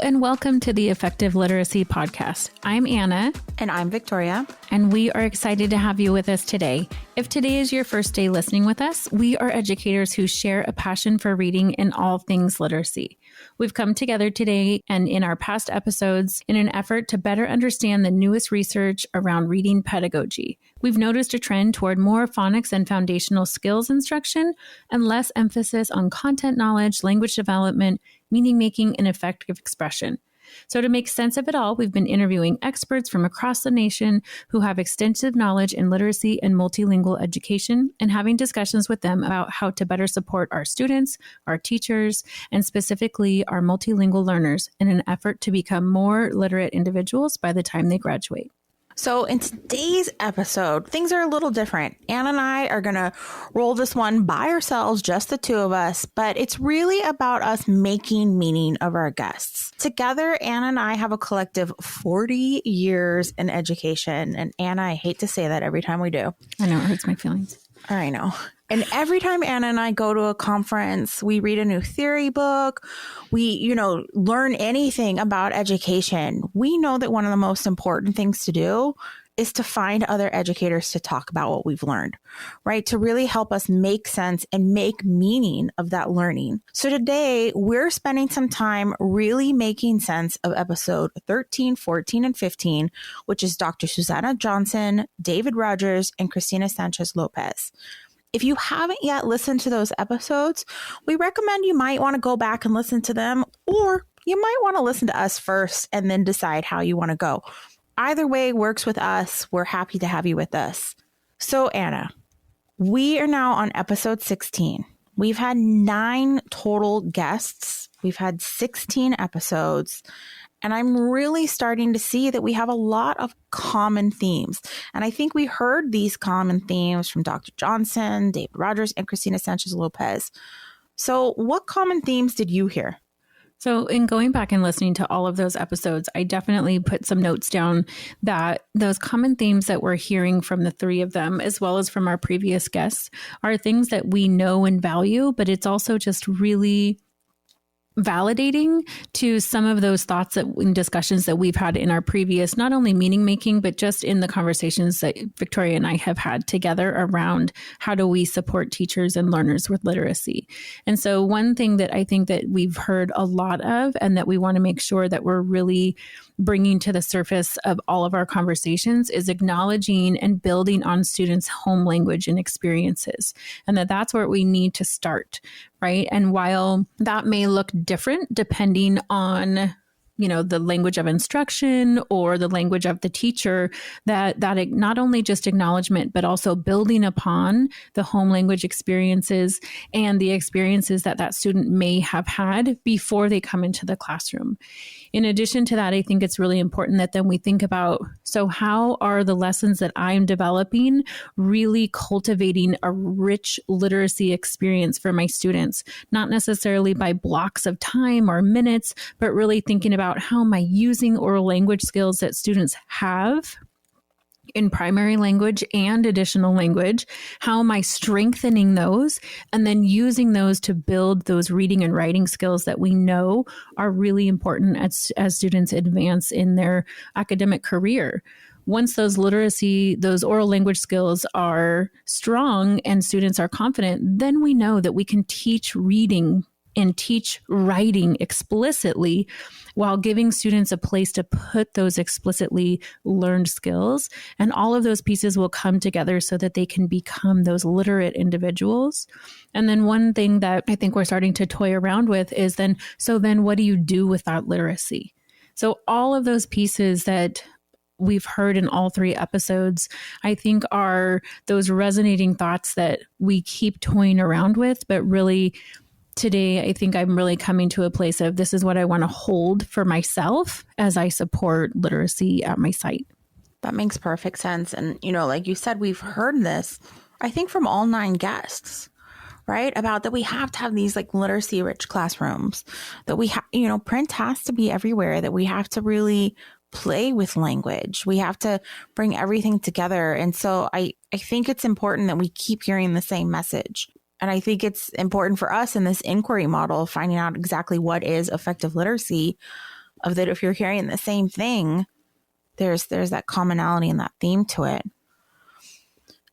and welcome to the Effective Literacy Podcast. I'm Anna. And I'm Victoria. And we are excited to have you with us today. If today is your first day listening with us, we are educators who share a passion for reading and all things literacy. We've come together today and in our past episodes in an effort to better understand the newest research around reading pedagogy. We've noticed a trend toward more phonics and foundational skills instruction and less emphasis on content knowledge, language development, meaning making, and effective expression. So to make sense of it all, we've been interviewing experts from across the nation who have extensive knowledge in literacy and multilingual education and having discussions with them about how to better support our students, our teachers, and specifically our multilingual learners in an effort to become more literate individuals by the time they graduate. So in today's episode, things are a little different. Anna and I are going to roll this one by ourselves, just the two of us, but it's really about us making meaning of our guests. Together, Anna and I have a collective 40 years in education. And Anna, I hate to say that every time we do. I know, it hurts my feelings. I know. And every time Anna and I go to a conference, we read a new theory book, we, learn anything about education. We know that one of the most important things to do is to find other educators to talk about what we've learned, right? To really help us make sense and make meaning of that learning. So today we're spending some time really making sense of episode 13, 14, and 15, which is Dr. Susana Johnson, David Rogers, and Cristina Sánchez-López. If you haven't yet listened to those episodes, we recommend you might want to go back and listen to them, or you might want to listen to us first and then decide how you want to go. Either way works with us. We're happy to have you with us. So Anna, we are now on episode 16. We've had 9 total guests. We've had 16 episodes. And I'm really starting to see that we have a lot of common themes. And I think we heard these common themes from Dr. Johnson, David Rogers, and Cristina Sánchez-López. So what common themes did you hear? So in going back and listening to all of those episodes, I definitely put some notes down that those common themes that we're hearing from the 3 of them, as well as from our previous guests, are things that we know and value, but it's also just really validating to some of those thoughts and discussions that we've had in our previous, not only meaning making, but just in the conversations that Victoria and I have had together around how do we support teachers and learners with literacy. And so one thing that I think that we've heard a lot of and that we want to make sure that we're really bringing to the surface of all of our conversations is acknowledging and building on students' home language and experiences. And that's where we need to start, right? And while that may look different depending on the language of instruction or the language of the teacher, that not only just acknowledgement, but also building upon the home language experiences and the experiences that student may have had before they come into the classroom. In addition to that, I think it's really important that then we think about, so how are the lessons that I'm developing really cultivating a rich literacy experience for my students, not necessarily by blocks of time or minutes, but really thinking about how am I using oral language skills that students have in primary language and additional language? How am I strengthening those and then using those to build those reading and writing skills that we know are really important as students advance in their academic career? Once those oral language skills are strong and students are confident, then we know that we can teach reading and teach writing explicitly while giving students a place to put those explicitly learned skills. And all of those pieces will come together so that they can become those literate individuals. And then one thing that I think we're starting to toy around with is then what do you do with that literacy? So all of those pieces that we've heard in all 3 episodes, I think are those resonating thoughts that we keep toying around with, but really today, I think I'm really coming to a place of this is what I want to hold for myself as I support literacy at my site. That makes perfect sense. And, like you said, we've heard this, I think, from all 9 guests, right? About that we have to have these literacy rich classrooms, that we have, print has to be everywhere, that we have to really play with language. We have to bring everything together. And so I think it's important that we keep hearing the same message. And I think it's important for us in this inquiry model, finding out exactly what is effective literacy, of that if you're hearing the same thing, there's that commonality and that theme to it.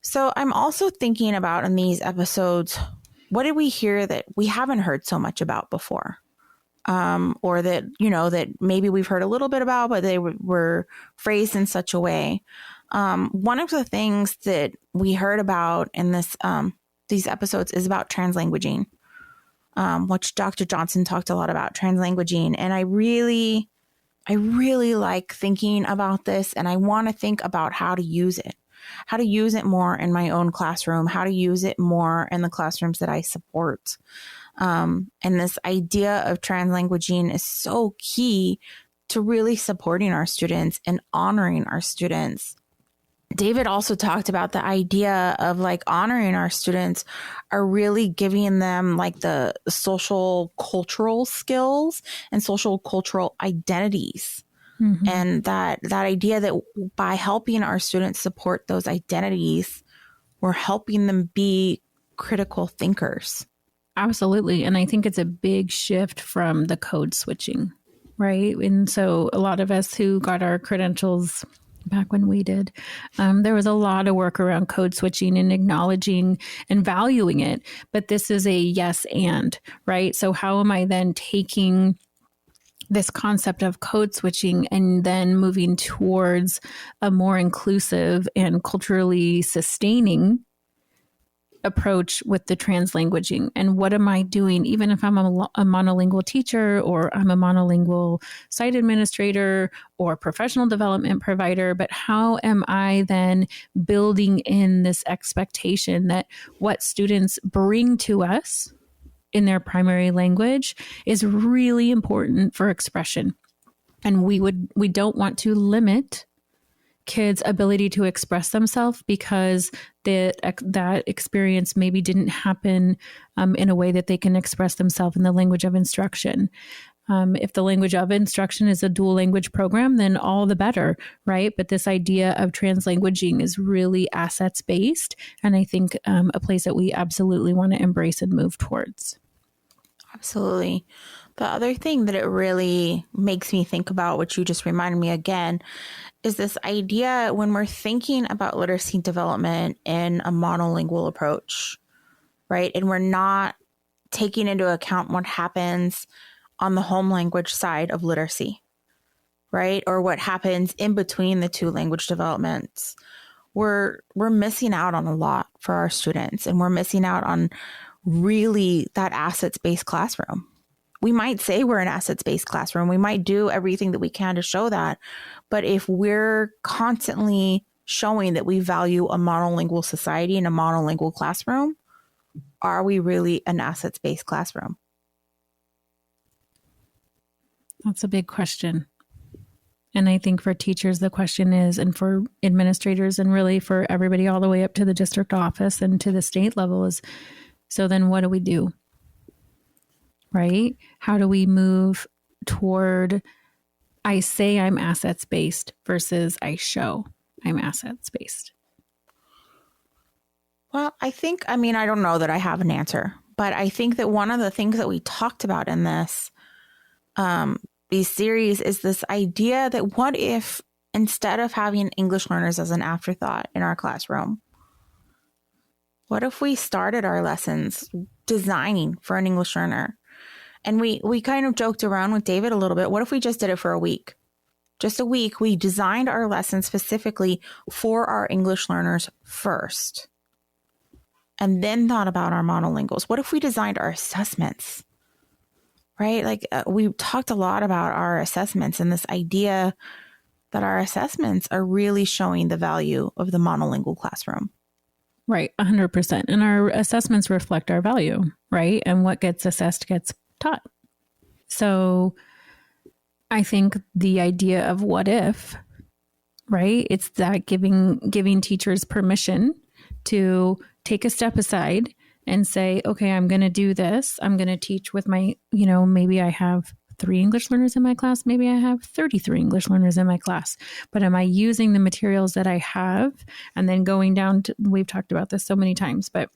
So I'm also thinking about in these episodes, what did we hear that we haven't heard so much about before? Or that, that maybe we've heard a little bit about, but they were phrased in such a way. One of the things that we heard about in these episodes is about translanguaging, which Dr. Johnson talked a lot about translanguaging. And I really like thinking about this, and I want to think about how to use it more in my own classroom, how to use it more in the classrooms that I support. And this idea of translanguaging is so key to really supporting our students and honoring our students. David also talked about the idea of like honoring our students are really giving them like the social cultural skills and social cultural identities. Mm-hmm. And that idea that by helping our students support those identities, we're helping them be critical thinkers. Absolutely. And I think it's a big shift from the code switching, right? And so a lot of us who got our credentials back when we did, there was a lot of work around code switching and acknowledging and valuing it. But this is a yes and, right? So how am I then taking this concept of code switching and then moving towards a more inclusive and culturally sustaining approach with the translanguaging? And what am I doing, even if I'm a monolingual teacher or I'm a monolingual site administrator or professional development provider, but how am I then building in this expectation that what students bring to us in their primary language is really important for expression. And we don't want to limit kids' ability to express themselves because that experience maybe didn't happen in a way that they can express themselves in the language of instruction. If the language of instruction is a dual language program, then all the better, right? But this idea of translanguaging is really assets based, and I think a place that we absolutely want to embrace and move towards. Absolutely. The other thing that it really makes me think about, which you just reminded me again, is this idea when we're thinking about literacy development in a monolingual approach, right? And we're not taking into account what happens on the home language side of literacy, right? Or what happens in between the two language developments. We're missing out on a lot for our students, and we're missing out on really that assets-based classroom. We might say we're an assets-based classroom. We might do everything that we can to show that. But if we're constantly showing that we value a monolingual society and a monolingual classroom, are we really an assets-based classroom? That's a big question. And I think for teachers, the question is, and for administrators, and really for everybody all the way up to the district office and to the state level is, so then what do we do? Right? How do we move toward, I say I'm assets-based versus I show I'm assets-based? Well, I don't know that I have an answer, but I think that one of the things that we talked about in this, these series is this idea that what if instead of having English learners as an afterthought in our classroom, what if we started our lessons designing for an English learner? And we kind of joked around with David a little bit. What if we just did it for a week? Just a week. We designed our lessons specifically for our English learners first, and then thought about our monolinguals. What if we designed our assessments? Right? Like we talked a lot about our assessments and this idea that our assessments are really showing the value of the monolingual classroom. Right, 100%. And our assessments reflect our value, right? And what gets assessed gets taught. So I think the idea of what if, right? It's that giving teachers permission to take a step aside and say, okay, I'm going to do this. I'm going to teach with my, maybe I have 3 English learners in my class. Maybe I have 33 English learners in my class. But am I using the materials that I have? And then going down to, we've talked about this so many times, but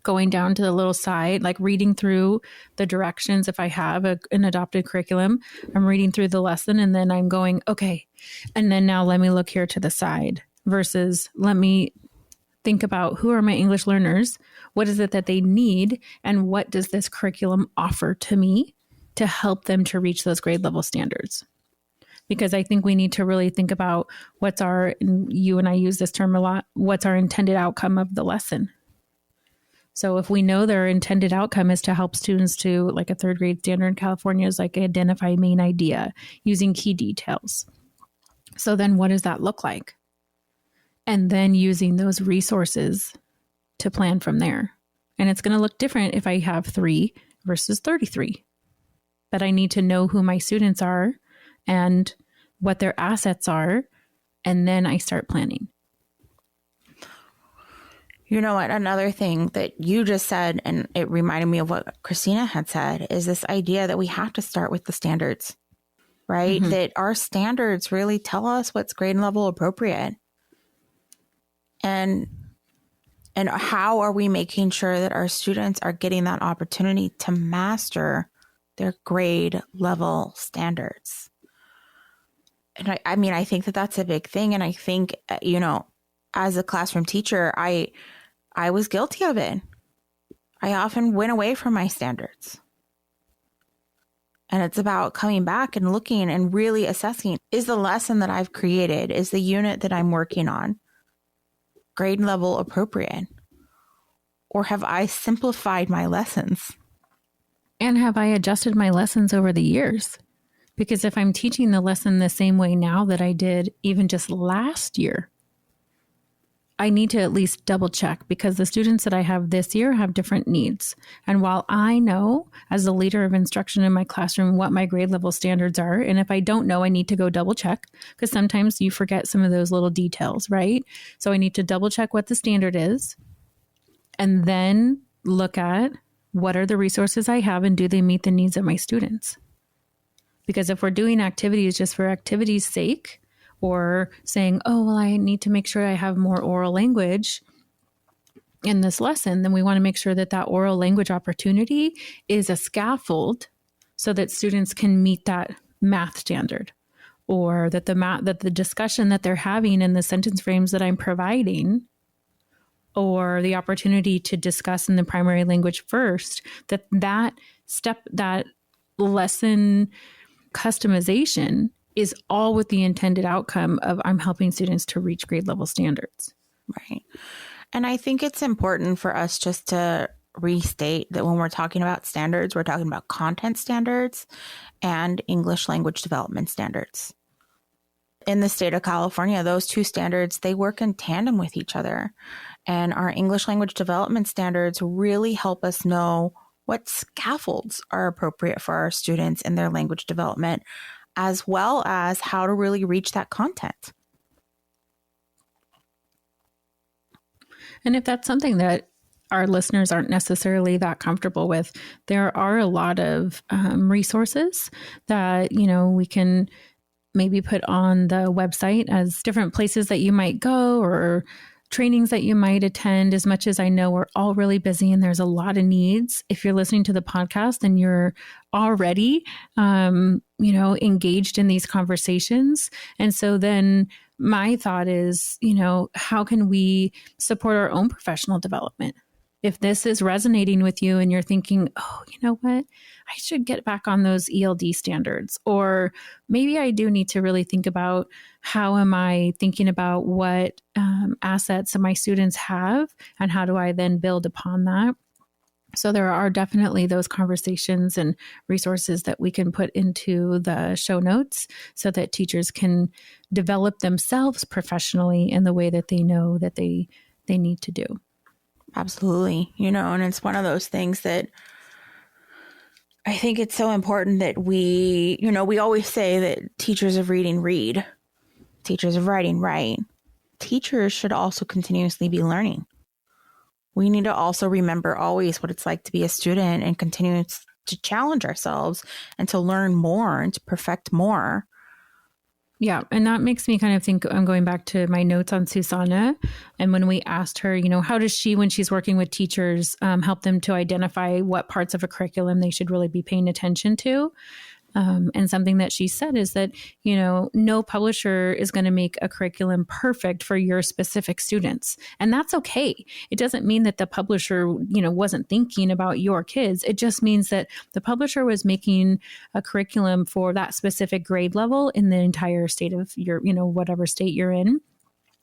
going down to the little side, like reading through the directions. If I have an adopted curriculum, I'm reading through the lesson and then I'm going, okay, and then now let me look here to the side versus let me think about who are my English learners, what is it that they need, and what does this curriculum offer to me to help them to reach those grade level standards. Because I think we need to really think about what's our, and you and I use this term a lot, what's our intended outcome of the lesson. So if we know their intended outcome is to help students to, like a third grade standard in California is like identify main idea using key details. So then what does that look like? And then using those resources to plan from there. And it's going to look different if I have 3 versus 33. But I need to know who my students are and what their assets are, and then I start planning. You know what? Another thing that you just said, and it reminded me of what Cristina had said, is this idea that we have to start with the standards, right? Mm-hmm. That our standards really tell us what's grade level appropriate. And how are we making sure that our students are getting that opportunity to master their grade level standards? And I think that that's a big thing. And I think, as a classroom teacher, I was guilty of it. I often went away from my standards. And it's about coming back and looking and really assessing, is the lesson that I've created, is the unit that I'm working on grade level appropriate? Or have I simplified my lessons? And have I adjusted my lessons over the years? Because if I'm teaching the lesson the same way now that I did even just last year, I need to at least double check because the students that I have this year have different needs. And while I know as the leader of instruction in my classroom what my grade level standards are, and if I don't know, I need to go double check because sometimes you forget some of those little details, right? So I need to double check what the standard is and then look at what are the resources I have and do they meet the needs of my students? Because if we're doing activities just for activity's sake, or saying, oh, well, I need to make sure I have more oral language in this lesson, then we want to make sure that that oral language opportunity is a scaffold so that students can meet that math standard, or that the discussion that they're having in the sentence frames that I'm providing, or the opportunity to discuss in the primary language first, that lesson customization is all with the intended outcome of I'm helping students to reach grade level standards. Right. And I think it's important for us just to restate that when we're talking about standards, we're talking about content standards and English language development standards. In the state of California, those two standards, they work in tandem with each other. And our English language development standards really help us know what scaffolds are appropriate for our students in their language development, as well as how to really reach that content. And if that's something that our listeners aren't necessarily that comfortable with, there are a lot of resources that, we can maybe put on the website as different places that you might go or trainings that you might attend. As much as I know we're all really busy and there's a lot of needs, if you're listening to the podcast and you're already, engaged in these conversations. And so then my thought is, how can we support our own professional development? If this is resonating with you and you're thinking, oh, you know what, I should get back on those ELD standards, or maybe I do need to really think about how am I thinking about what assets my students have and how do I then build upon that? So there are definitely those conversations and resources that we can put into the show notes so that teachers can develop themselves professionally in the way that they know that they need to do. Absolutely. And it's one of those things that I think it's so important that we always say that teachers of reading read, teachers of writing write. Teachers should also continuously be learning. We need to also remember always what it's like to be a student and continue to challenge ourselves and to learn more and to perfect more. Yeah. And that makes me kind of think, I'm going back to my notes on Susana. And when we asked her, how does she, when she's working with teachers, help them to identify what parts of a curriculum they should really be paying attention to? And something that she said is that, no publisher is going to make a curriculum perfect for your specific students. And that's okay. It doesn't mean that the publisher, wasn't thinking about your kids. It just means that the publisher was making a curriculum for that specific grade level in the entire state of your, whatever state you're in.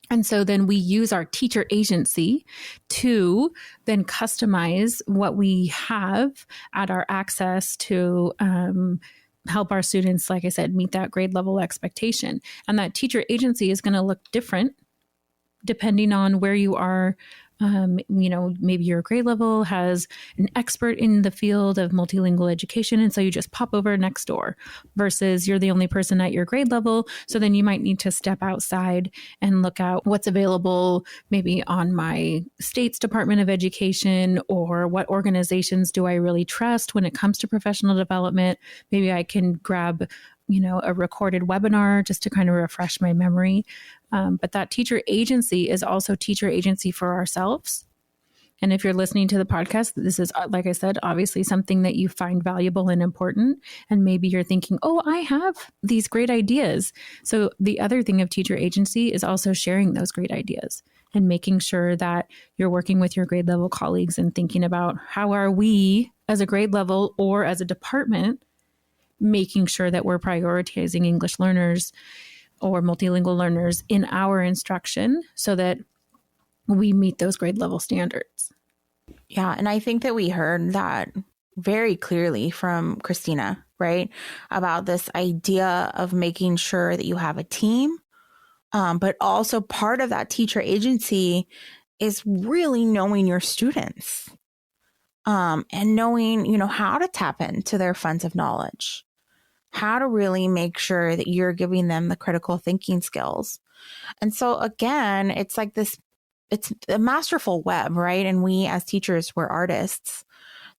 And so then we use our teacher agency to then customize what we have at our access to help our students, like I said, meet that grade level expectation. And that teacher agency is going to look different depending on where you are. Maybe your grade level has an expert in the field of multilingual education. And so you just pop over next door versus you're the only person at your grade level. So then you might need to step outside and look at what's available maybe on my state's Department of Education, or what organizations do I really trust when it comes to professional development. Maybe I can grab a recorded webinar just to kind of refresh my memory. But that teacher agency is also teacher agency for ourselves. And if you're listening to the podcast, this is, like I said, obviously something that you find valuable and important. And maybe you're thinking, oh, I have these great ideas. So the other thing of teacher agency is also sharing those great ideas and making sure that you're working with your grade level colleagues and thinking about how are we as a grade level or as a department making sure that we're prioritizing English learners or multilingual learners in our instruction so that we meet those grade level standards. Yeah. And I think that we heard that very clearly from Cristina, right? About this idea of making sure that you have a team, but also part of that teacher agency is really knowing your students, and knowing, how to tap into their funds of knowledge, how to really make sure that you're giving them the critical thinking skills. And so again, it's like this, it's a masterful web, right? And we as teachers, we're artists,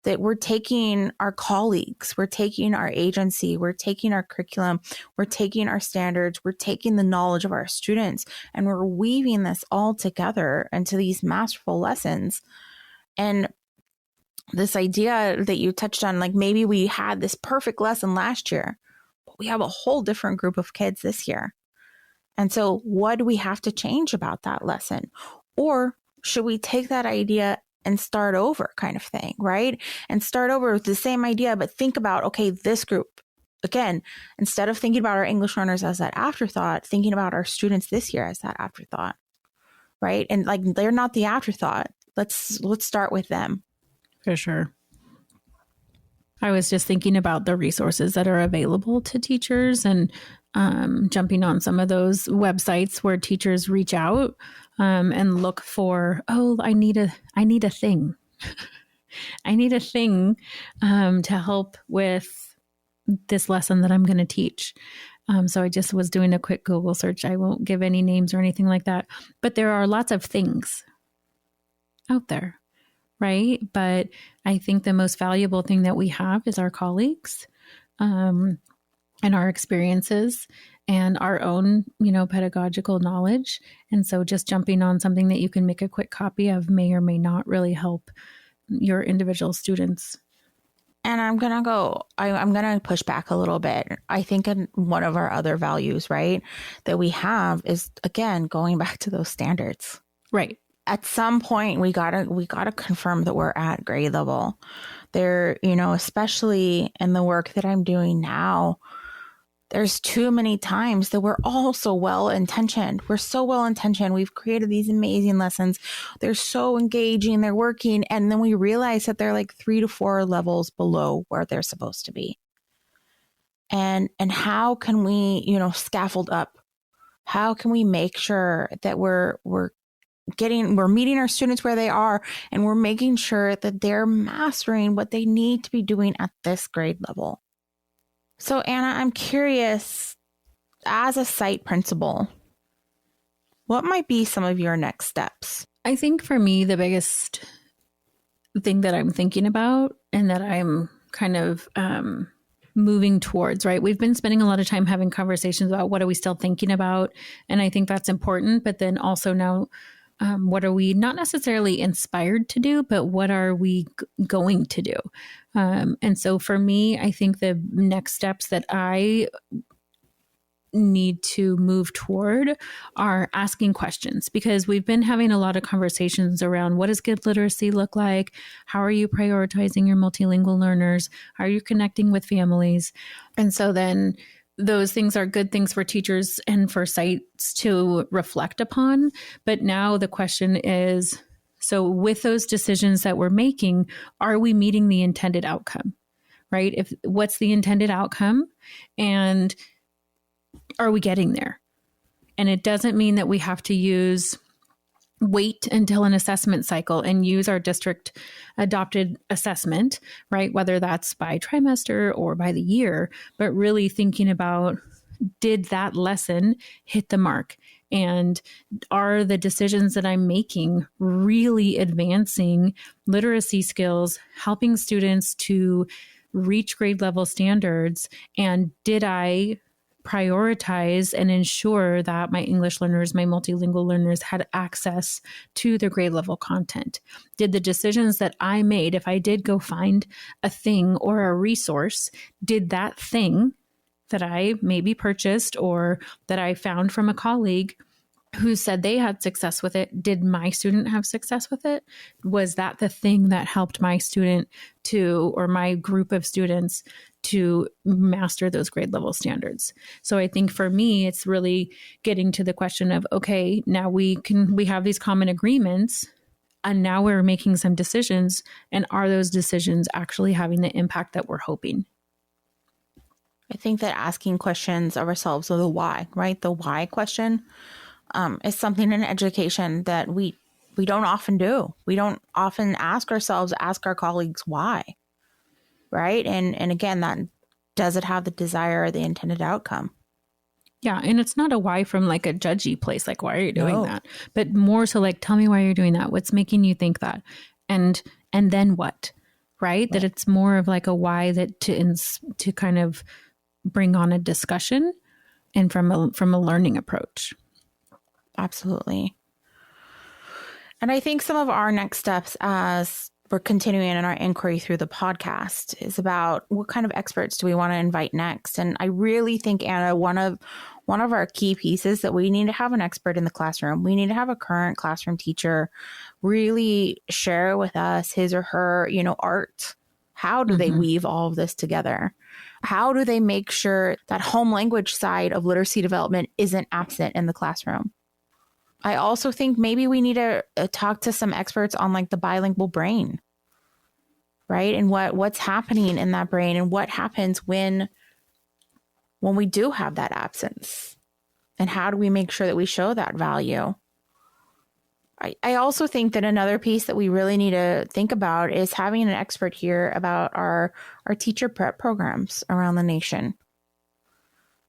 that we're taking our colleagues, we're taking our agency, we're taking our curriculum, we're taking our standards, we're taking the knowledge of our students, and we're weaving this all together into these masterful lessons. And this idea that you touched on, like maybe we had this perfect lesson last year, but we have a whole different group of kids this year. And so what do we have to change about that lesson? Or should we take that idea and start over, kind of thing, right? And start over with the same idea, but think about, okay, this group, again, instead of thinking about our English learners as that afterthought, thinking about our students this year as that afterthought, right? And like, they're not the afterthought. Let's start with them. For sure. I was just thinking about the resources that are available to teachers and jumping on some of those websites where teachers reach out and look for, oh, I need a thing. I need a thing to help with this lesson that I'm going to teach. So I just was doing a quick Google search. I won't give any names or anything like that, but there are lots of things out there. Right. But I think the most valuable thing that we have is our colleagues and our experiences and our own, pedagogical knowledge. And so just jumping on something that you can make a quick copy of may or may not really help your individual students. And I'm going to push back a little bit. I think one of our other values, right, that we have is, again, going back to those standards. Right. At some point, we gotta confirm that we're at grade level. There, especially in the work that I'm doing now, there's too many times that we're all so well-intentioned. We're so well-intentioned. We've created these amazing lessons. They're so engaging. They're working. And then we realize that they're like 3 to 4 levels below where they're supposed to be. And how can we, scaffold up? How can we make sure that we're meeting our students where they are, and we're making sure that they're mastering what they need to be doing at this grade level. So Anna, I'm curious, as a site principal, what might be some of your next steps? I think for me, the biggest thing that I'm thinking about and that I'm kind of moving towards, right? We've been spending a lot of time having conversations about what are we still thinking about. And I think that's important. But then also now, what are we not necessarily inspired to do, but what are we going to do? And so for me, I think the next steps that I need to move toward are asking questions, because we've been having a lot of conversations around what does good literacy look like? How are you prioritizing your multilingual learners? How are you connecting with families? And so then those things are good things for teachers and for sites to reflect upon. But now the question is, so with those decisions that we're making, are we meeting the intended outcome, right? What's the intended outcome? And are we getting there? And it doesn't mean that we have to wait until an assessment cycle and use our district adopted assessment, right? Whether that's by trimester or by the year, but really thinking about, did that lesson hit the mark? And are the decisions that I'm making really advancing literacy skills, helping students to reach grade level standards? And did I prioritize and ensure that my English learners, my multilingual learners had access to their grade level content? Did the decisions that I made, if I did go find a thing or a resource, did that thing that I maybe purchased or that I found from a colleague who said they had success with it, did my student have success with it? Was that the thing that helped my student or my group of students to master those grade level standards? So I think for me, it's really getting to the question of, okay, now we have these common agreements, and now we're making some decisions, and are those decisions actually having the impact that we're hoping? I think that asking questions of ourselves, or the why, right? The why question is something in education that we don't often do. We don't often ask our colleagues why, right? And again, that does it have the desire or the intended outcome? Yeah. And it's not a why from like a judgy place, like, why are you doing that? But more so like, tell me why you're doing that. What's making you think that? And then what, right? That it's more of like a why that to kind of bring on a discussion and from a learning approach. Absolutely. And I think some of our next steps as we're continuing in our inquiry through the podcast is about what kind of experts do we want to invite next. And I really think, Anna, one of our key pieces that we need to have an expert in the classroom. We need to have a current classroom teacher really share with us his or her, art. How do they weave all of this together? How do they make sure that home language side of literacy development isn't absent in the classroom? I also think maybe we need to talk to some experts on like the bilingual brain, right? And what's happening in that brain and what happens when we do have that absence, and how do we make sure that we show that value? I also think that another piece that we really need to think about is having an expert here about our teacher prep programs around the nation.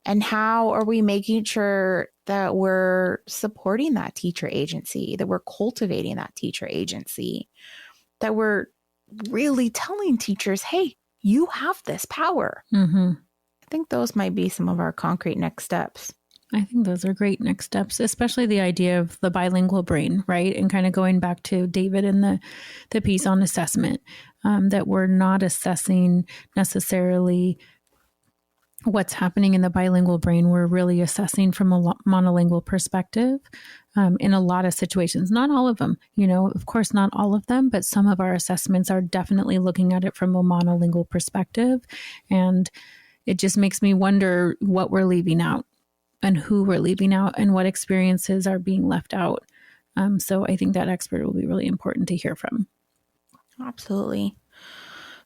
And how are we making sure that we're supporting that teacher agency, that we're cultivating that teacher agency, that we're really telling teachers, hey, you have this power. I think those might be some of our concrete next steps. I think those are great next steps, especially the idea of the bilingual brain, right? And kind of going back to David and the piece on assessment, that we're not assessing necessarily what's happening in the bilingual brain. We're really assessing from a monolingual perspective in a lot of situations. Not all of them, of course, not all of them, but some of our assessments are definitely looking at it from a monolingual perspective. And it just makes me wonder what we're leaving out and who we're leaving out and what experiences are being left out. So I think that expert will be really important to hear from. Absolutely.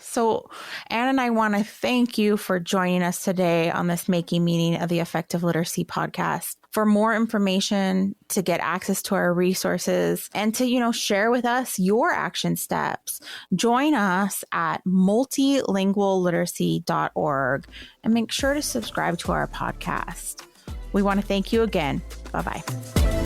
So Anne and I want to thank you for joining us today on this Making Meaning of the Effective Literacy podcast. For more information, to get access to our resources, and to, share with us your action steps, join us at multilingualliteracy.org and make sure to subscribe to our podcast. We want to thank you again. Bye-bye.